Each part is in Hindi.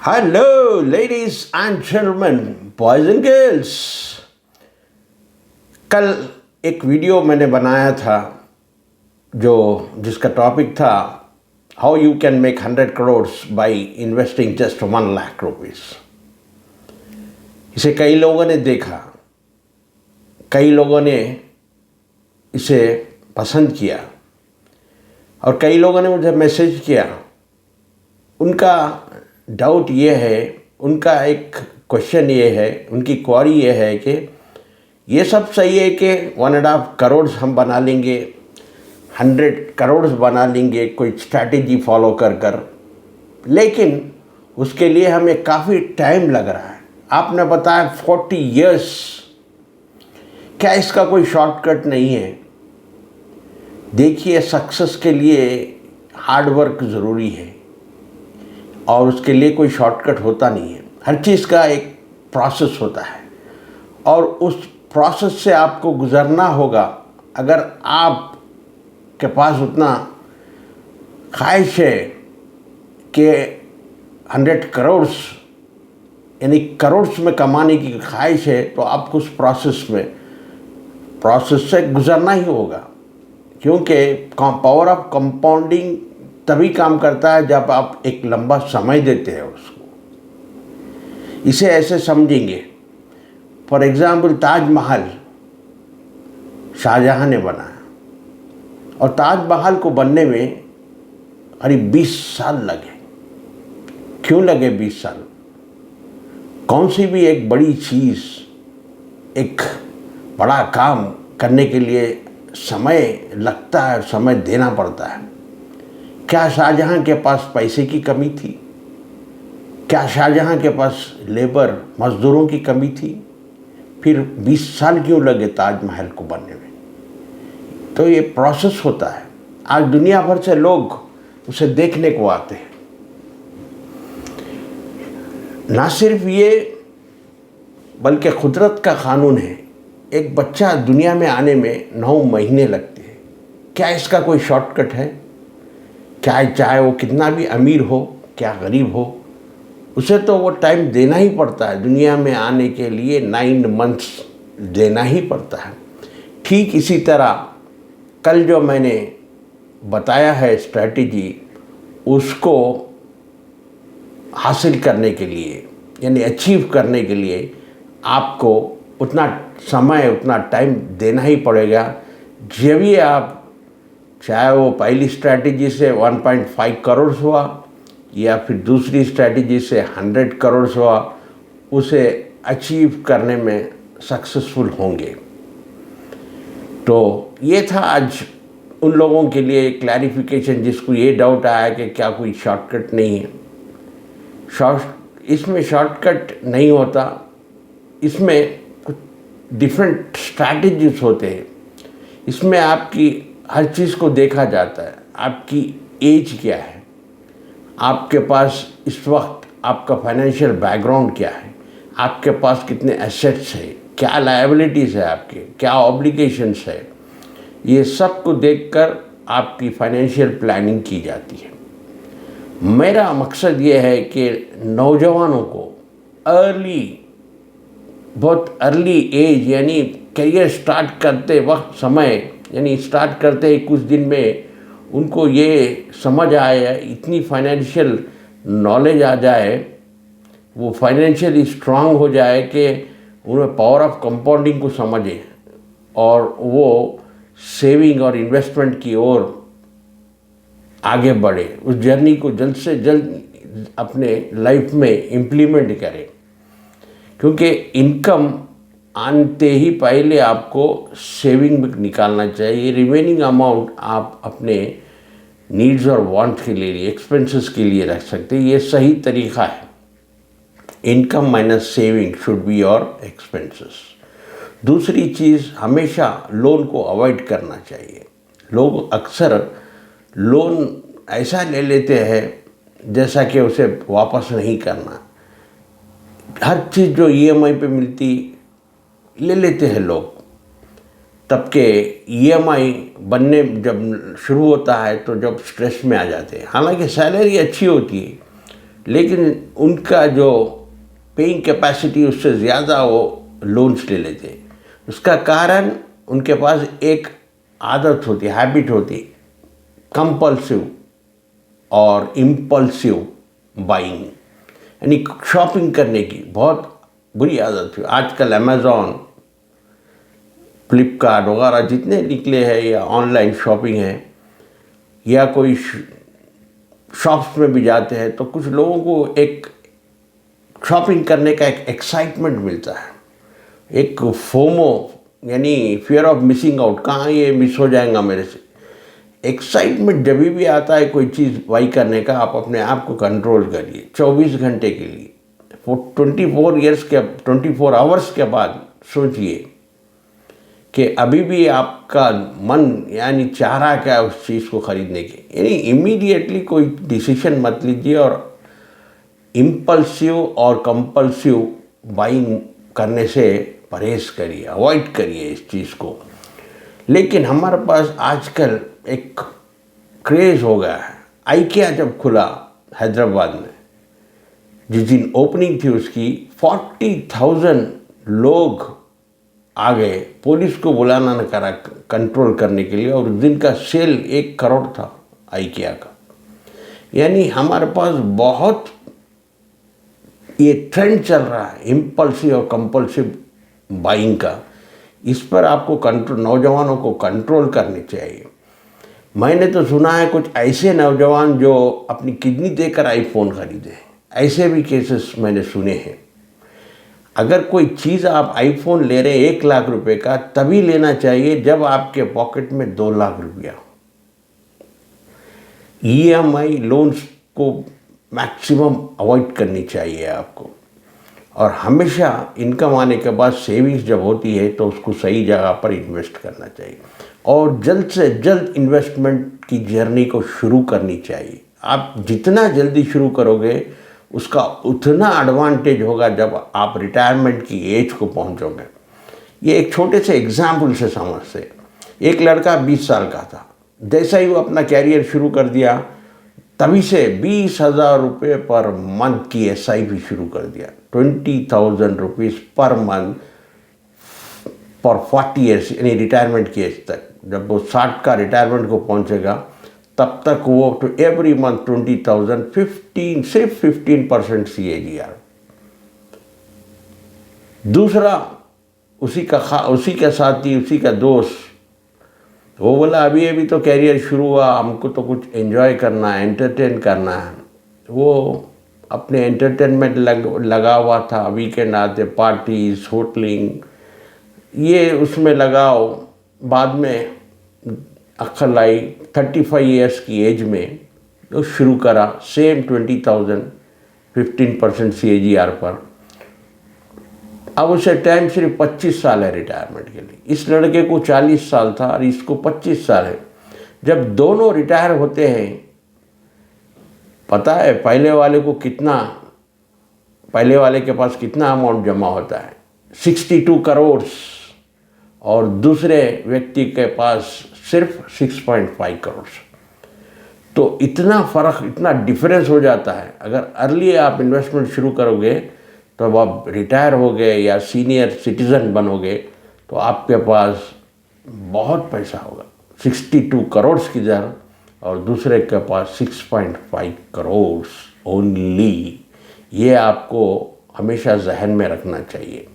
Hello ladies and gentleman, boys and girls. कल एक वीडियो मैंने बनाया था जिसका टॉपिक था how you can make 100 crore by investing just 1 lakh rupees. इसे कई लोगों ने देखा, कई लोगों ने इसे पसंद किया और कई लोगों ने मुझे मैसेज किया। उनका डाउट ये है, उनका एक क्वेश्चन ये है, उनकी क्वारी ये है कि ये सब सही है कि 1.5 करोड़ हम बना लेंगे, 100 करोड़ बना लेंगे कोई स्ट्रैटेजी फॉलो कर लेकिन उसके लिए हमें काफ़ी टाइम लग रहा है। आपने बताया 40 इयर्स। क्या इसका कोई शॉर्टकट नहीं है? देखिए, सक्सेस के लिए हार्ड वर्क ज़रूरी है और उसके लिए कोई शॉर्टकट होता नहीं है। हर चीज़ का एक प्रोसेस होता है और उस प्रोसेस से आपको गुज़रना होगा। अगर आप के पास उतना ख्वाहिश है कि 100 करोड़ यानी करोड़ में कमाने की ख्वाहिश है, तो आपको उस प्रोसेस से गुज़रना ही होगा, क्योंकि पावर ऑफ कंपाउंडिंग तभी काम करता है जब आप एक लंबा समय देते हैं उसको। इसे ऐसे समझेंगे, फॉर एग्ज़ाम्पल ताजमहल शाहजहाँ ने बनाया और ताजमहल को बनने में करीब 20 साल लगे। क्यों लगे 20 साल? कौन सी भी एक बड़ी चीज़, एक बड़ा काम करने के लिए समय लगता है, समय देना पड़ता है। क्या शाहजहाँ के पास पैसे की कमी थी? क्या शाहजहाँ के पास लेबर मज़दूरों की कमी थी? फिर 20 साल क्यों लगे ताजमहल को बनने में? तो ये प्रोसेस होता है। आज दुनिया भर से लोग उसे देखने को आते हैं। ना सिर्फ ये, बल्कि कुदरत का कानून है। एक बच्चा दुनिया में आने में 9 महीने लगते हैं। क्या इसका कोई शॉर्टकट है? क्या चाहे वो कितना भी अमीर हो, क्या गरीब हो, उसे तो वो टाइम देना ही पड़ता है। दुनिया में आने के लिए 9 मंथ्स देना ही पड़ता है। ठीक इसी तरह कल जो मैंने बताया है स्ट्रैटेजी, उसको हासिल करने के लिए यानी अचीव करने के लिए आपको उतना समय, उतना टाइम देना ही पड़ेगा। जब भी आप, चाहे वो पहली स्ट्रैटेजी से 1.5 करोड़ हुआ या फिर दूसरी स्ट्रैटेजी से 100 करोड़ हुआ, उसे अचीव करने में सक्सेसफुल होंगे। तो ये था आज उन लोगों के लिए क्लैरिफिकेशन जिसको ये डाउट आया कि क्या कोई शॉर्टकट नहीं है। इसमें शॉर्टकट नहीं होता, इसमें कुछ डिफरेंट स्ट्रैटेजीज होते हैं। इसमें आपकी हर चीज़ को देखा जाता है। आपकी एज क्या है, आपके पास इस वक्त आपका फाइनेंशियल बैकग्राउंड क्या है, आपके पास कितने एसेट्स है, क्या लायबिलिटीज़ है आपके, क्या ऑब्लिगेशंस है, ये सब को देखकर आपकी फाइनेंशियल प्लानिंग की जाती है। मेरा मकसद ये है कि नौजवानों को बहुत अर्ली एज यानी करियर स्टार्ट करते वक्त समय यानी स्टार्ट करते ही कुछ दिन में उनको ये समझ आए, इतनी फाइनेंशियल नॉलेज आ जाए, वो फाइनेंशियली स्ट्रांग हो जाए कि उन्हें पावर ऑफ कंपाउंडिंग को समझे और वो सेविंग और इन्वेस्टमेंट की ओर आगे बढ़े। उस जर्नी को जल्द से जल्द अपने लाइफ में इम्प्लीमेंट करें, क्योंकि इनकम आनते ही पहले आपको सेविंग में निकालना चाहिए। रिमेनिंग अमाउंट आप अपने नीड्स और वांट के लिए, एक्सपेंसेस के लिए रख सकते हैं। ये सही तरीका है। Income minus saving should be your expenses. दूसरी चीज़, हमेशा लोन को अवॉइड करना चाहिए। लोग अक्सर लोन ऐसा ले लेते हैं जैसा कि उसे वापस नहीं करना। हर चीज़ जो ईएमआई पे मिलती ले लेते हैं लोग। तब के ईएमआई बनने जब शुरू होता है तो जब स्ट्रेस में आ जाते हैं। हालांकि सैलरी अच्छी होती है, लेकिन उनका जो पेइंग कैपेसिटी उससे ज़्यादा वो लोन्स ले लेते। उसका कारण उनके पास एक आदत होती, हैबिट होती, कंपल्सिव और इम्पल्सिव बाइंग, यानी शॉपिंग करने की बहुत बुरी आदत थी। आजकल अमेज़ॉन, फ्लिपकार्ट वगैरह जितने निकले हैं या ऑनलाइन शॉपिंग है या कोई शॉप्स में भी जाते हैं तो कुछ लोगों को एक शॉपिंग करने का एक एक्साइटमेंट मिलता है, एक फोमो यानी फियर ऑफ मिसिंग आउट, कहाँ ये मिस हो जाएगा मेरे से। एक्साइटमेंट जब भी आता है कोई चीज़ बाई करने का, आप अपने आप को कंट्रोल करिए 24 घंटे के लिए। 24 आवर्स के बाद सोचिए कि अभी भी आपका मन यानी चाह रहा क्या उस चीज़ को ख़रीदने के, यानी इमीडिएटली कोई डिसीजन मत लीजिए और इम्पल्सिव और कंपल्सिव बाइंग करने से परहेज़ करिए, अवॉइड करिए इस चीज़ को। लेकिन हमारे पास आजकल एक क्रेज़ हो गया है। आइकिया जब खुला हैदराबाद में, जिस दिन ओपनिंग थी उसकी, 40,000 लोग आ गए, पुलिस को बुलाना न करा कंट्रोल करने के लिए, और उस दिन का सेल 1 करोड़ था आइकिया का। यानी हमारे पास बहुत ये ट्रेंड चल रहा है इम्पल्सिव और कंपल्सिव बाइंग का। इस पर आपको कंट्रोल, नौजवानों को कंट्रोल करनी चाहिए। मैंने तो सुना है कुछ ऐसे नौजवान जो अपनी किडनी देकर आईफोन खरीदे, ऐसे भी केसेस मैंने सुने हैं। अगर कोई चीज़ आप आईफोन ले रहे 1 लाख रुपए का, तभी लेना चाहिए जब आपके पॉकेट में 2 लाख रुपया। EMI लोन्स को मैक्सिमम अवॉइड करनी चाहिए आपको, और हमेशा इनकम आने के बाद सेविंग्स जब होती है तो उसको सही जगह पर इन्वेस्ट करना चाहिए, और जल्द से जल्द इन्वेस्टमेंट की जर्नी को शुरू करनी चाहिए। आप जितना जल्दी शुरू करोगे उसका उतना एडवांटेज होगा जब आप रिटायरमेंट की एज को पहुंचोगे। ये एक छोटे से एग्जाम्पल से समझते। एक लड़का 20 साल का था, जैसा ही वो अपना कैरियर शुरू कर दिया तभी से 20,000 रुपये पर मंथ की SIP शुरू कर दिया। 20,000 rupees per month for 40 years, यानी रिटायरमेंट की एज तक। जब वो 60 का रिटायरमेंट को पहुंचेगा तब तक वो टू एवरी मंथ 20,000, 15% CAGR। दूसरा उसी का साथी, उसी का दोस्त, वो बोला अभी तो कैरियर शुरू हुआ, हमको तो कुछ एंजॉय करना है, एंटरटेन करना है। वो अपने एंटरटेनमेंट लगा हुआ था, वीकेंड आते, पार्टीज, होटलिंग, ये उसमें लगाओ। बाद में अक्ल आई 35 ईयर्स की एज में तो शुरू करा सेम 20,000, 15% CAGR पर। अब उसे टाइम सिर्फ 25 साल है रिटायरमेंट के लिए। इस लड़के को 40 साल था और इसको 25 साल है। जब दोनों रिटायर होते हैं, पता है पहले वाले के पास कितना अमाउंट जमा होता है? 62 करोड़, और दूसरे व्यक्ति के पास सिर्फ 6.5 करोड़। तो इतना फ़र्क, इतना डिफरेंस हो जाता है। अगर अर्ली आप इन्वेस्टमेंट शुरू करोगे तो अब आप रिटायर हो गए या सीनियर सिटीज़न बनोगे तो आपके पास बहुत पैसा होगा। 62 करोड़ की दर और दूसरे के पास 6.5 करोड़ ओनली। ये आपको हमेशा जहन में रखना चाहिए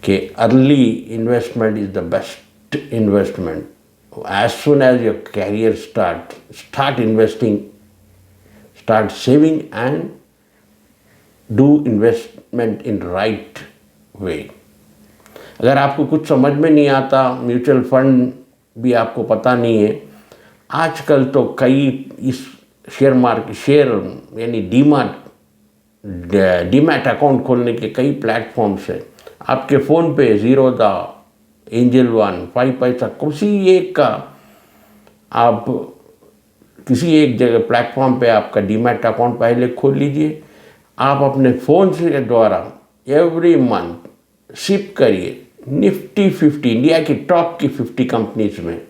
कि early investment is the best investment. As soon as your career start investing, start saving and do investment in right way। अगर आपको कुछ समझ में नहीं आता, म्यूचुअल फंड भी आपको पता नहीं है, आजकल तो कई इस शेयर यानी डीमैट अकाउंट खोलने के कई प्लेटफॉर्म्स हैं। आपके फ़ोन पे ज़ीरोधा, एंजल वन, 5 पैसा, आप किसी एक जगह प्लेटफॉर्म पे आपका डीमैट अकाउंट पहले खोल लीजिए। आप अपने फ़ोन से द्वारा एवरी मंथ शिप करिए निफ्टी 50, इंडिया की टॉप की 50 कंपनीज में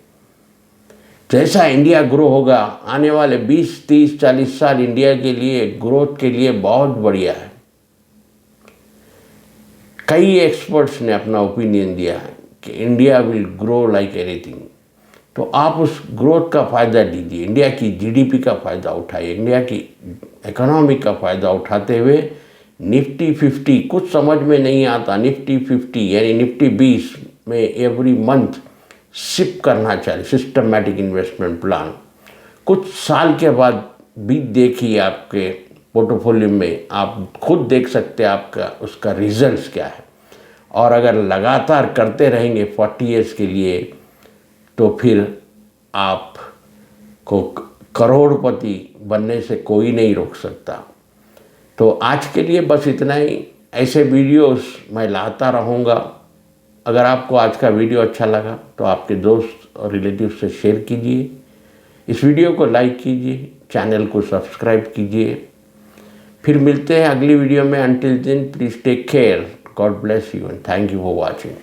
जैसा इंडिया ग्रो होगा आने वाले 20, 30, 40 साल इंडिया के लिए ग्रोथ के लिए बहुत बढ़िया है। कई एक्सपर्ट्स ने अपना ओपिनियन दिया है कि India will grow like anything. तो आप उस ग्रोथ का फ़ायदा लीजिए, इंडिया की जीडीपी का फ़ायदा उठाइए, इंडिया की इकोनॉमी का फ़ायदा उठाते हुए निफ्टी 50, कुछ समझ में नहीं आता, निफ्टी 50 यानी निफ्टी 20 में एवरी मंथ सिप करना चाहिए, सिस्टमैटिक इन्वेस्टमेंट प्लान। कुछ साल के बाद भी देखिए आपके पोर्टफोलियो में, आप खुद देख सकते हैं आपका उसका रिजल्ट्स क्या है। और अगर लगातार करते रहेंगे 40 ईयर्स के लिए तो फिर आपको करोड़पति बनने से कोई नहीं रोक सकता। तो आज के लिए बस इतना ही। ऐसे वीडियोस मैं लाता रहूँगा। अगर आपको आज का वीडियो अच्छा लगा तो आपके दोस्त और रिलेटिव से शेयर कीजिए, इस वीडियो को लाइक कीजिए, चैनल को सब्सक्राइब कीजिए। फिर मिलते हैं अगली वीडियो में। Until then please take care, God bless you and thank you for watching.